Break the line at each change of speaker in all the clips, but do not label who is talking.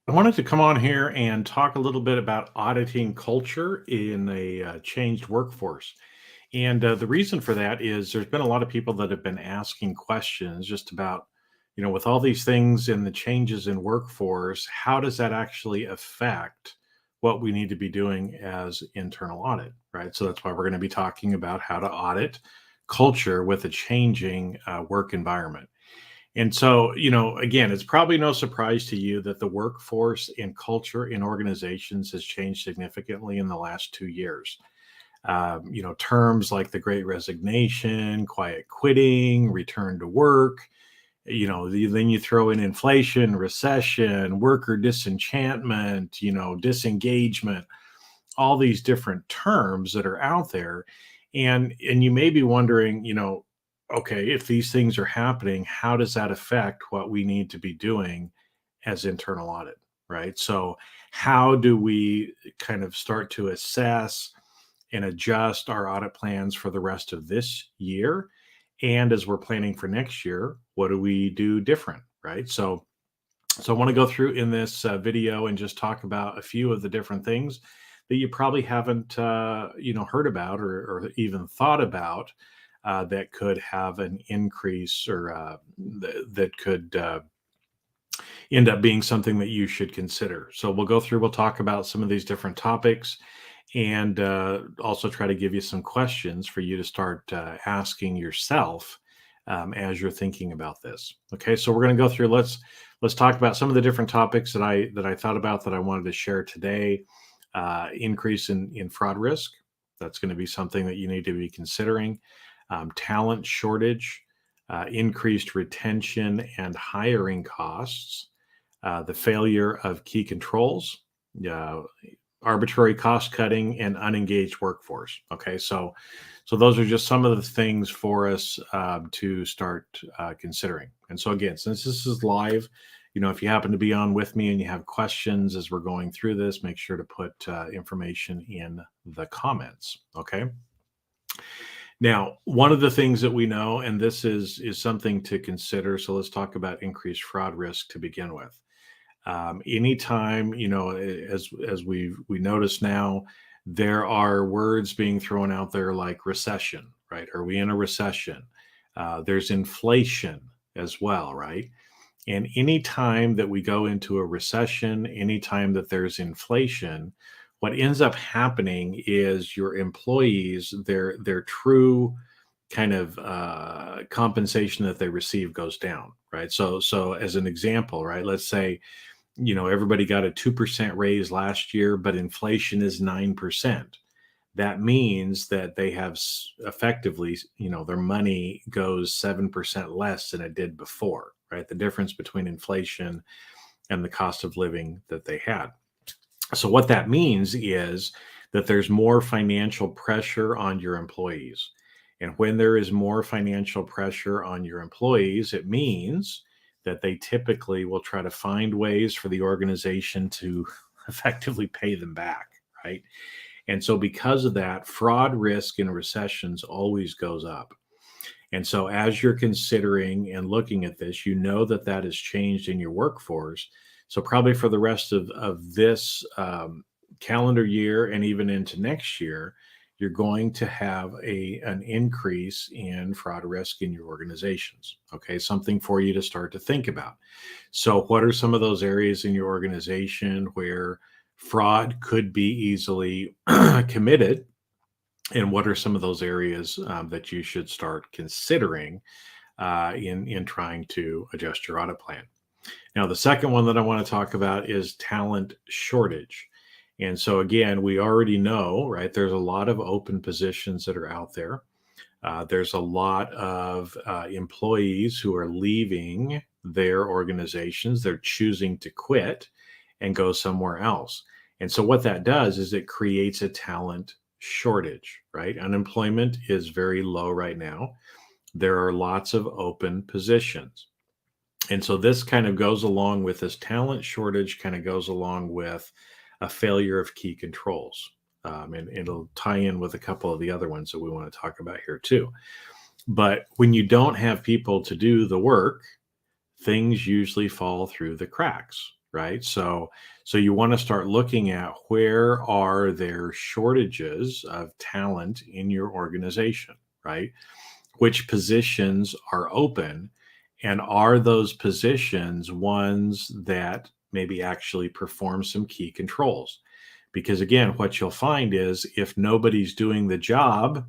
I wanted to come on here and talk a little bit about auditing culture in a changed workforce. And the reason for that is there's been a lot of people that have been asking questions just about, with all these things and the changes in workforce, how does that actually affect what we need to be doing as internal audit, right? So that's why we're going to be talking about how to audit culture with a changing work environment. And so, again, it's probably no surprise to you that the workforce and culture in organizations has changed significantly in the last 2 years. Terms like the Great Resignation, quiet quitting, return to work. Then you throw in inflation, recession, worker disenchantment, disengagement, all these different terms that are out there. And you may be wondering, okay, if these things are happening, how does that affect what we need to be doing as internal audit, right? So how do we kind of start to assess and adjust our audit plans for the rest of this year? And as we're planning for next year, what do we do different, right? So I want to go through in this video and just talk about a few of the different things that you probably haven't, heard about or even thought about that could have an increase or that could end up being something that you should consider. So we'll talk about some of these different topics and also try to give you some questions for you to start asking yourself as you're thinking about this. Okay, so we're going to go through. Let's talk about some of the different topics that I thought about that I wanted to share today. Increase in fraud risk. That's going to be something that you need to be considering. Talent shortage, increased retention and hiring costs, the failure of key controls, uh, arbitrary cost cutting, and unengaged workforce. Okay, so those are just some of the things for us to start considering. And so again, since this is live, if you happen to be on with me and you have questions as we're going through this, make sure to put information in the comments. Okay. Now, one of the things that we know, and this is something to consider. So let's talk about increased fraud risk to begin with. Anytime, as we notice now, there are words being thrown out there like recession, right? Are we in a recession? There's inflation as well, right? And anytime that we go into a recession, anytime that there's inflation, what ends up happening is your employees, their true kind of compensation that they receive goes down, right? So as an example, right? Let's say everybody got a 2% raise last year, but inflation is 9%. That means that they have effectively, their money goes 7% less than it did before, right? The difference between inflation and the cost of living that they had. So what that means is that there's more financial pressure on your employees. And when there is more financial pressure on your employees, it means that they typically will try to find ways for the organization to effectively pay them back, right? And so because of that, fraud risk in recessions always goes up. And so as you're considering and looking at this, that has changed in your workforce. So probably for the rest of this calendar year and even into next year, you're going to have an increase in fraud risk in your organizations. Okay, something for you to start to think about. So what are some of those areas in your organization where fraud could be easily committed? And what are some of those areas that you should start considering in trying to adjust your audit plan? Now, the second one that I want to talk about is talent shortage. And so, again, we already know, right? There's a lot of open positions that are out there. There's a lot of employees who are leaving their organizations. They're choosing to quit and go somewhere else. And so, what that does is it creates a talent shortage, right? Unemployment is very low right now. There are lots of open positions. And so this kind of goes along with this talent shortage, kind of goes along with a failure of key controls. And it'll tie in with a couple of the other ones that we want to talk about here too. But when you don't have people to do the work, things usually fall through the cracks, right? So you want to start looking at where are there shortages of talent in your organization, right? Which positions are open, and are those positions ones that maybe actually perform some key controls? Because again, what you'll find is if nobody's doing the job,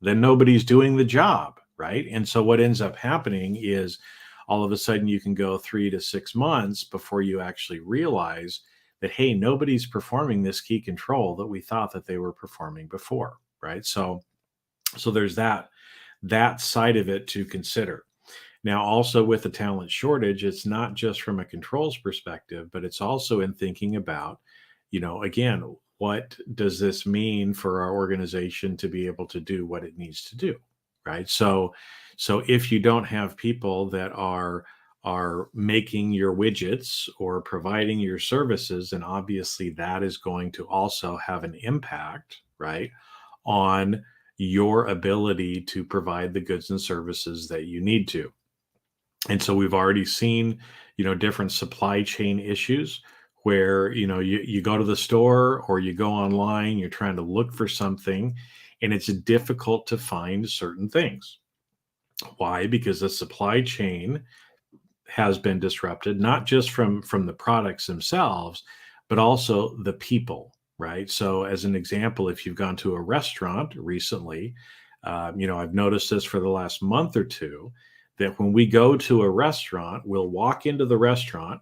then nobody's doing the job, right? And so what ends up happening is all of a sudden you can go 3 to 6 months before you actually realize that, hey, nobody's performing this key control that we thought that they were performing before, right? So there's that side of it to consider. Now, also with the talent shortage, it's not just from a controls perspective, but it's also in thinking about, again, what does this mean for our organization to be able to do what it needs to do, right? So if you don't have people that are making your widgets or providing your services, then obviously that is going to also have an impact, right, on your ability to provide the goods and services that you need to. And so we've already seen, different supply chain issues where, you go to the store or you go online, you're trying to look for something, and it's difficult to find certain things. Why? Because the supply chain has been disrupted, not just from the products themselves, but also the people, right? So, as an example, if you've gone to a restaurant recently, I've noticed this for the last month or two, that when we go to a restaurant, we'll walk into the restaurant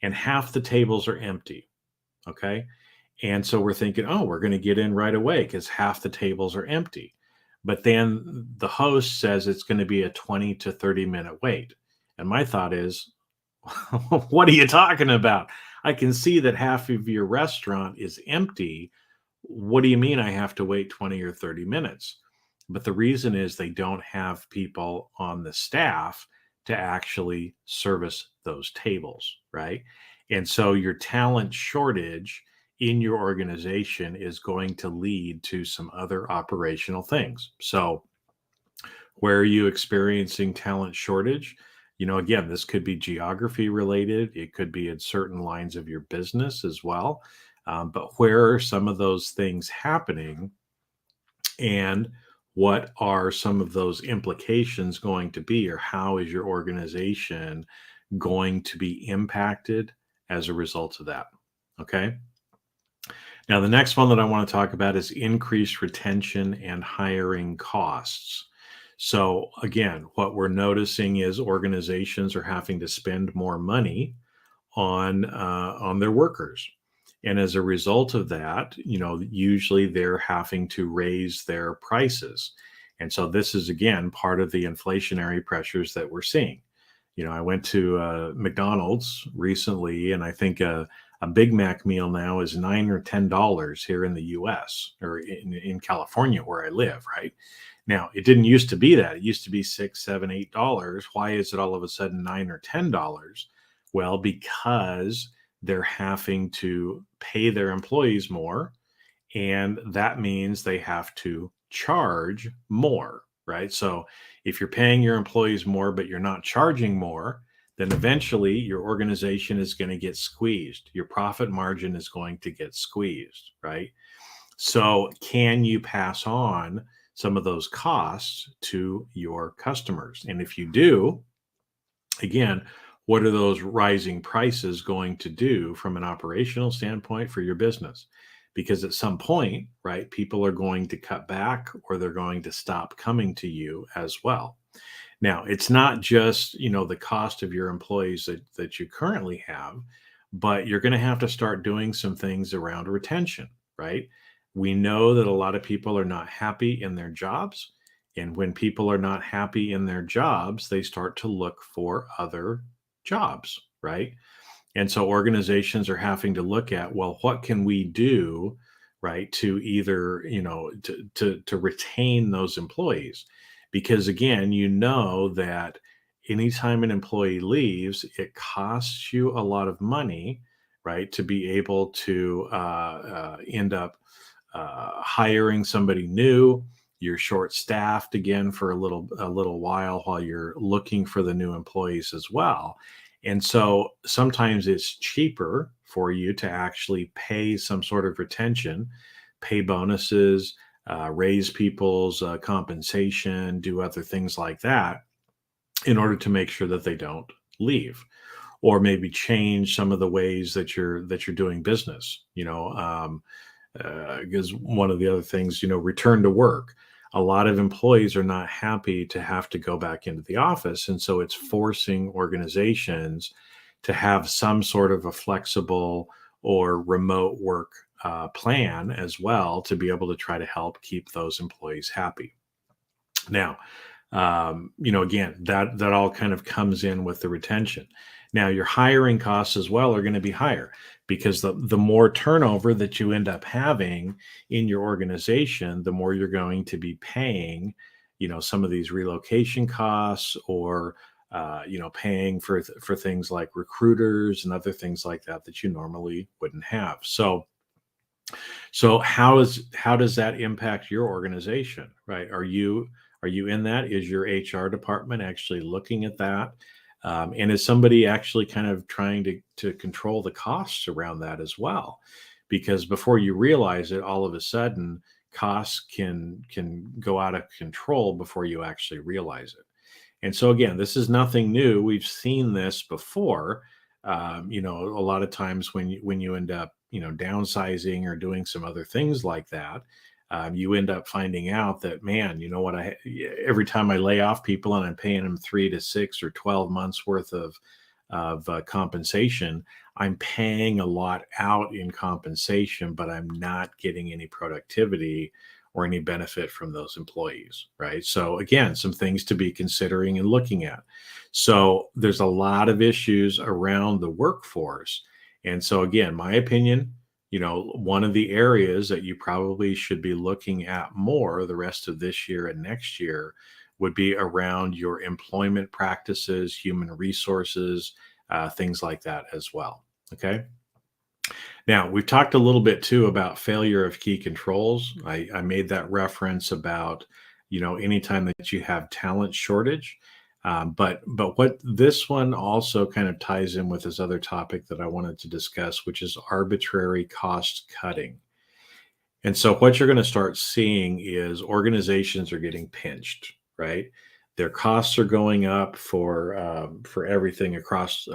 and half the tables are empty. Okay. And so we're thinking, oh, we're going to get in right away because half the tables are empty. But then the host says it's going to be a 20 to 30-minute wait. And my thought is, what are you talking about? I can see that half of your restaurant is empty. What do you mean I have to wait 20 or 30 minutes? But the reason is they don't have people on the staff to actually service those tables, right? And so your talent shortage in your organization is going to lead to some other operational things. So, where are you experiencing talent shortage? Again, this could be geography related, it could be in certain lines of your business as well. But where are some of those things happening? And what are some of those implications going to be, or how is your organization going to be impacted as a result of that? Okay. Now, the next one that I want to talk about is increased retention and hiring costs. So, again, what we're noticing is organizations are having to spend more money on their workers, and as a result of that, usually they're having to raise their prices. And so this is again part of the inflationary pressures that we're seeing. I went to McDonald's recently, and I think a Big Mac meal now is $9 or $10 here in the U.S. or in California where I live. Right now, it didn't used to be that. It used to be $6, $7, $8. Why is it all of a sudden $9 or $10? Well, because they're having to pay their employees more, and that means they have to charge more, right? So if you're paying your employees more, but you're not charging more, then eventually your organization is going to get squeezed. Your profit margin is going to get squeezed, right? So can you pass on some of those costs to your customers? And if you do, again, what are those rising prices going to do from an operational standpoint for your business? Because at some point, right, people are going to cut back or they're going to stop coming to you as well. Now, it's not just, the cost of your employees that you currently have, but you're going to have to start doing some things around retention, right? We know that a lot of people are not happy in their jobs. And when people are not happy in their jobs, they start to look for other jobs, right? And so organizations are having to look at, well, what can we do, right, to either, to retain those employees? Because again, that anytime an employee leaves, it costs you a lot of money, right, to be able to end up hiring somebody new. You're short staffed again for a little while you're looking for the new employees as well. And so sometimes it's cheaper for you to actually pay some sort of retention, pay bonuses, raise people's compensation, do other things like that in order to make sure that they don't leave, or maybe change some of the ways that you're doing business. Because one of the other things, return to work. A lot of employees are not happy to have to go back into the office. And so it's forcing organizations to have some sort of a flexible or remote work plan as well to be able to try to help keep those employees happy. Now, again, that all kind of comes in with the retention. Now, your hiring costs as well are going to be higher because the more turnover that you end up having in your organization, the more you're going to be paying, some of these relocation costs, or paying for things like recruiters and other things like that that you normally wouldn't have. So how does that impact your organization, right? Are you in that? Is your HR department actually looking at that? And is somebody actually kind of trying to control the costs around that as well? Because before you realize it, all of a sudden costs can go out of control before you actually realize it. And so again, this is nothing new. We've seen this before. A lot of times when you end up downsizing or doing some other things like that, you end up finding out that, man, you know what? Every time I lay off people and I'm paying them 3 to 6 or 12 months worth of compensation, I'm paying a lot out in compensation, but I'm not getting any productivity or any benefit from those employees, right? So again, some things to be considering and looking at. So there's a lot of issues around the workforce. And so again, my opinion, one of the areas that you probably should be looking at more the rest of this year and next year would be around your employment practices, human resources, things like that as well. Okay. Now, we've talked a little bit too about failure of key controls. I made that reference about, anytime that you have talent shortage. But what this one also kind of ties in with this other topic that I wanted to discuss, which is arbitrary cost cutting. And so what you're going to start seeing is organizations are getting pinched, right? Their costs are going up for everything across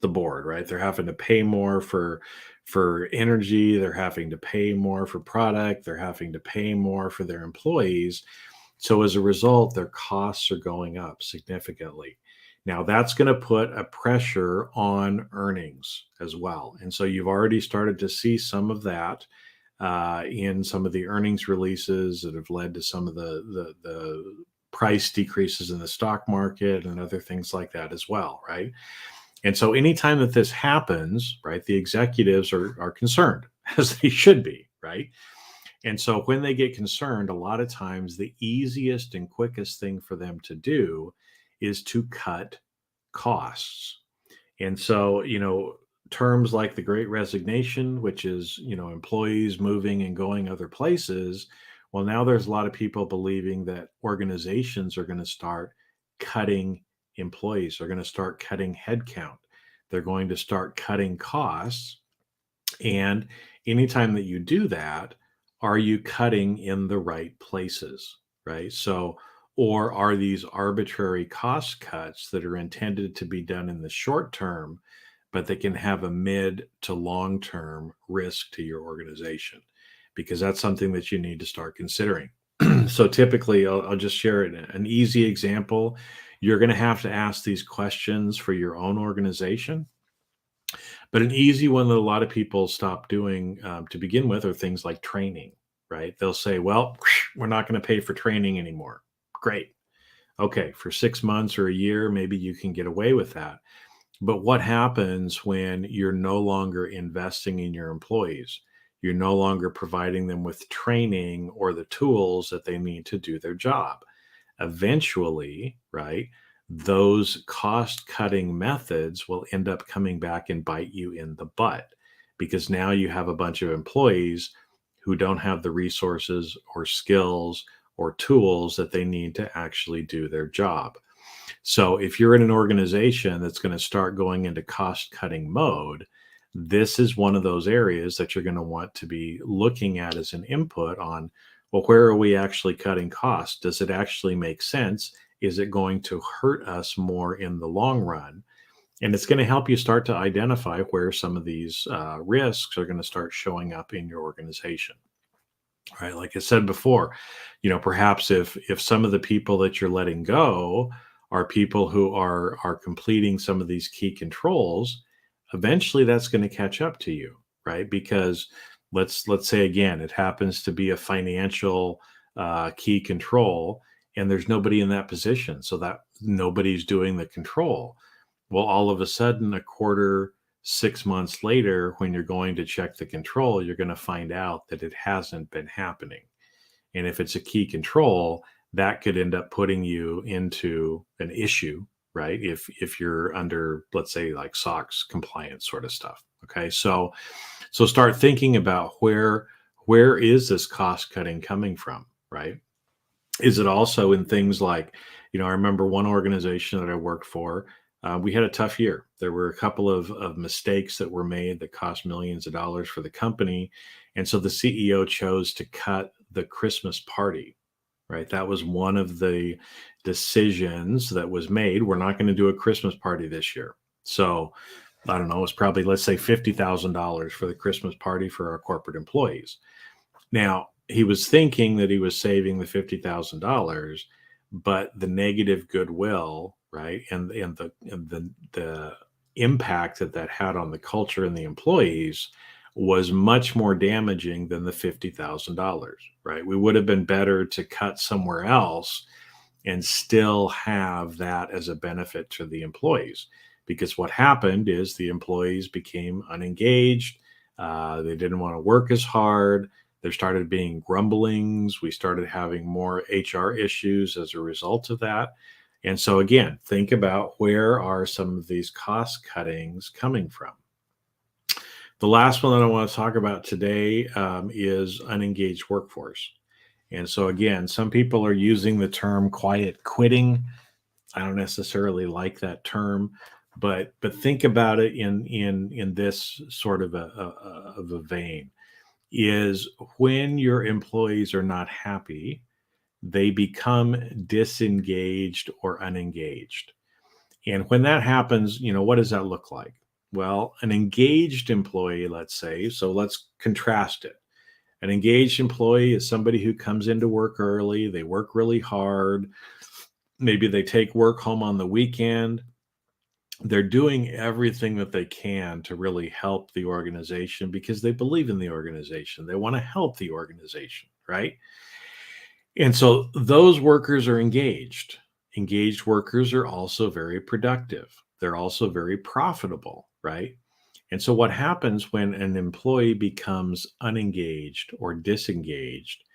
the board, right? They're having to pay more for energy, they're having to pay more for product, they're having to pay more for their employees. So as a result, their costs are going up significantly. Now that's going to put a pressure on earnings as well. And so you've already started to see some of that in some of the earnings releases that have led to some of the price decreases in the stock market and other things like that as well, right? And so anytime that this happens, right, the executives are concerned, as they should be, right? And so when they get concerned, a lot of times the easiest and quickest thing for them to do is to cut costs. And so, terms like the Great Resignation, which is, employees moving and going other places. Well, now there's a lot of people believing that organizations are going to start cutting employees, they're going to start cutting headcount, they're going to start cutting costs. And anytime that you do that, are you cutting in the right places, right? So, or are these arbitrary cost cuts that are intended to be done in the short term, but they can have a mid to long term risk to your organization? Because that's something that you need to start considering. So typically, I'll just share an easy example. You're going to have to ask these questions for your own organization. But an easy one that a lot of people stop doing to begin with are things like training, right? They'll say, well, we're not going to pay for training anymore. Great. Okay, for 6 months or a year, maybe you can get away with that. But what happens when you're no longer investing in your employees? You're no longer providing them with training or the tools that they need to do their job. Eventually, right, those cost cutting methods will end up coming back and bite you in the butt, because now you have a bunch of employees who don't have the resources or skills or tools that they need to actually do their job. So if you're in an organization that's going to start going into cost cutting mode, this is one of those areas that you're going to want to be looking at as an input on, well, where are we actually cutting costs? Does it actually make sense? Is it going to hurt us more in the long run? And it's going to help you start to identify where some of these risks are going to start showing up in your organization. Right, like I said before, perhaps if some of the people that you're letting go are people who are completing some of these key controls, eventually that's going to catch up to you, right? Because let's say again, it happens to be a financial key control, and there's nobody in that position, so that nobody's doing the control. Well, all of a sudden, a quarter, 6 months later, when you're going to check the control, you're going to find out that it hasn't been happening. And if it's a key control, that could end up putting you into an issue, right? If you're under, let's say, like SOX compliance sort of stuff. Okay. So start thinking about where is this cost cutting coming from, right? Is it also in things like, I remember one organization that I worked for, we had a tough year. There were a couple of mistakes that were made that cost millions of dollars for the company. And so the CEO chose to cut the Christmas party, right? That was one of the decisions that was made. We're not going to do a Christmas party this year. So I don't know, it was probably, let's say, $50,000 for the Christmas party for our corporate employees. Now, he was thinking that he was saving the $50,000, but the negative goodwill, right, and the impact that had on the culture and the employees was much more damaging than the $50,000, right? We would have been better to cut somewhere else and still have that as a benefit to the employees. Because what happened is the employees became unengaged. They didn't want to work as hard. There started being grumblings. We started having more HR issues as a result of that. And so, again, think about where are some of these cost cuttings coming from. The last one that I want to talk about today is unengaged workforce. And so, again, some people are using the term quiet quitting. I don't necessarily like that term, but think about it in this sort of a vein. Is when your employees are not happy, they become disengaged or unengaged. And when that happens, what does that look like? Well, an engaged employee, let's say, so let's contrast it. An engaged employee is somebody who comes into work early, they work really hard, maybe they take work home on the weekend. They're doing everything that they can to really help the organization because they believe in the organization. They want to help the organization, right? And so those workers are engaged. Engaged workers are also very productive. They're also very profitable, right? And so what happens when an employee becomes unengaged or disengaged?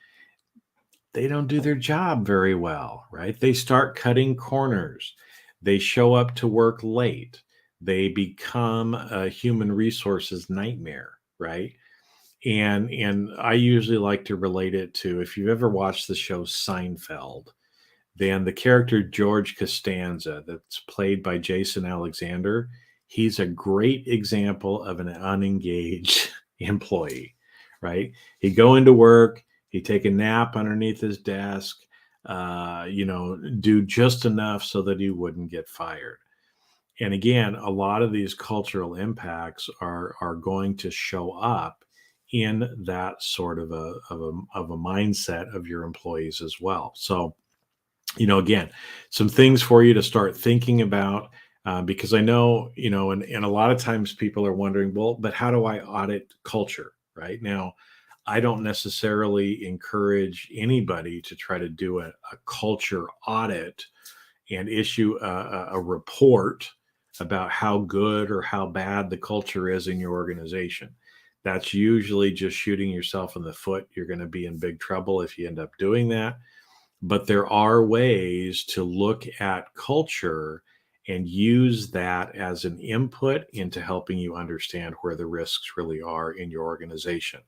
They don't do their job very well, right? They start cutting corners. They show up to work late. They become a human resources nightmare, right? And I usually like to relate it to, if you've ever watched the show Seinfeld, then the character George Costanza, that's played by Jason Alexander, he's a great example of an unengaged employee, right? He'd go into work, he'd take a nap underneath his desk, do just enough so that he wouldn't get fired. And again, a lot of these cultural impacts are going to show up in that sort of a mindset of your employees as well. So, again, some things for you to start thinking about, because I know, and a lot of times people are wondering, well, but how do I audit culture? Right now, I don't necessarily encourage anybody to try to do a culture audit and issue a report about how good or how bad the culture is in your organization. That's usually just shooting yourself in the foot. You're going to be in big trouble if you end up doing that. But there are ways to look at culture and use that as an input into helping you understand where the risks really are in your organization.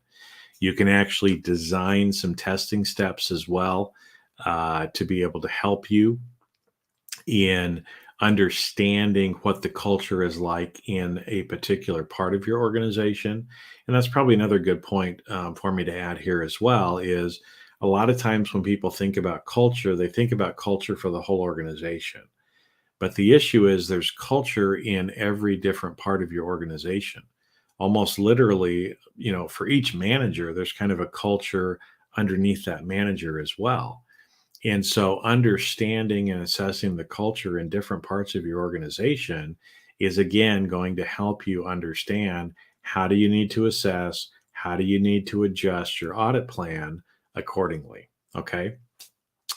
You can actually design some testing steps as well to be able to help you in understanding what the culture is like in a particular part of your organization. And that's probably another good point for me to add here as well is a lot of times when people think about culture, they think about culture for the whole organization. But the issue is there's culture in every different part of your organization. Almost literally, for each manager, there's kind of a culture underneath that manager as well. And so understanding and assessing the culture in different parts of your organization is again going to help you understand how do you need to assess, how do you need to adjust your audit plan accordingly. Okay.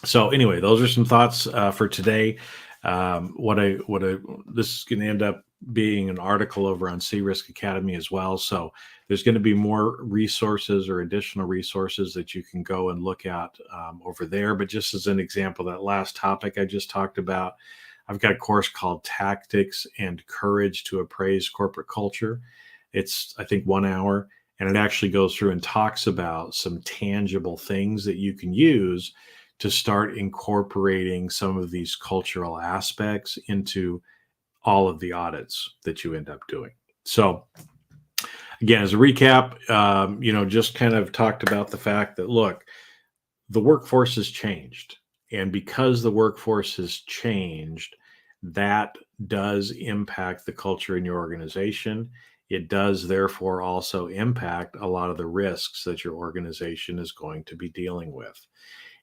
So anyway, those are some thoughts for today. This is going to end up being an article over on Sea Risk Academy as well. So there's going to be more resources or additional resources that you can go and look at over there. But just as an example, that last topic I just talked about, I've got a course called Tactics and Courage to Appraise Corporate Culture. It's, I think, 1 hour, and it actually goes through and talks about some tangible things that you can use to start incorporating some of these cultural aspects into all of the audits that you end up doing. So again, as a recap, just kind of talked about the fact that, look, the workforce has changed. And because the workforce has changed, that does impact the culture in your organization. It does therefore also impact a lot of the risks that your organization is going to be dealing with.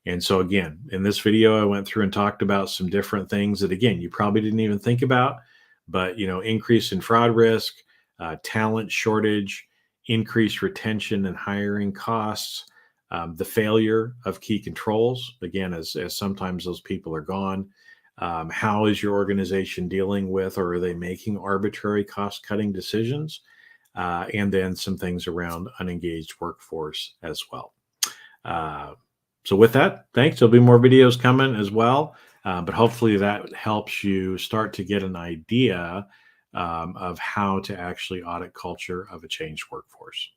And so again, in this video, I went through and talked about some different things that, again, you probably didn't even think about, but, increase in fraud risk, talent shortage, increased retention and hiring costs, the failure of key controls, again, as sometimes those people are gone. How is your organization dealing with, or are they making arbitrary cost-cutting decisions? And then some things around unengaged workforce as well. So with that, thanks. There'll be more videos coming as well. But hopefully that helps you start to get an idea of how to actually audit culture of a changed workforce.